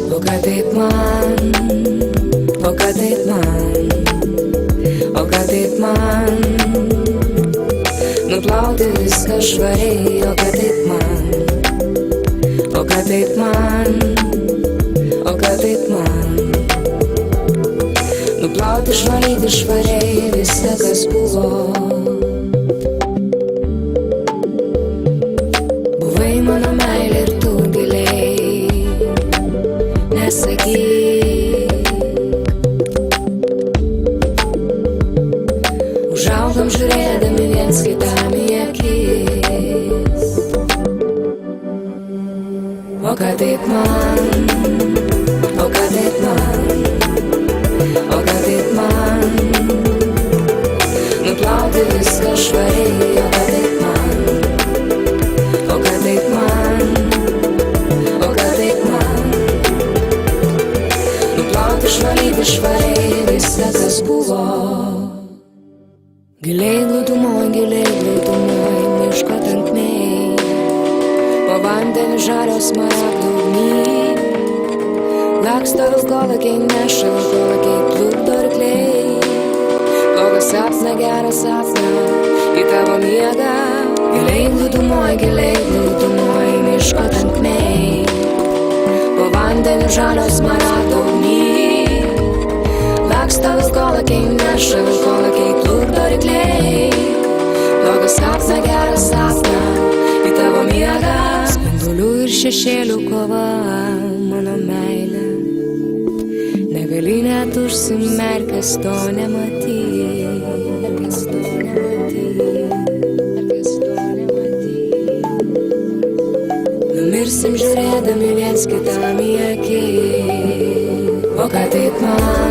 O kad taip man, o kad taip man, o kad taip man nuplauti viską švariai, o kad taip man, o kad taip man, o kad taip man nuplauti, išvalyti švariai viską, kas buvo. Buvai mano meilė ir tu giliai nesakyk. Užaugam žiūrėdami viens kitam į akis. O kad taip man, o kad taip man, o kad taip man nuplauti viską švariai, o kad taip man, o kad taip man, o kad taip man nuplauti, išvalyti švariai viską, kas buvo. Giliai glūdumoj, miško tankmėj, po vandeniu žalio smaragdų ugny, laksto vilkolakiai, neša vilkolakiai, plukdo rykliai, blogą sapną, gerą sapną į tavo miegą. Giliai glūdumoj, miško tankmėj, po vandeniu žalio smaragdų ugny, laksto vilkolakiai, neša vilkolakiai, plukdo rykliai, blogą sapną, gerą sapną į tavo miegą. Spindulių ir šešėlių kova, mano meilė, negali net užsimerkęs to nematyti. Numirsim žiūrėdami viens kitam į akis. O kad taip man,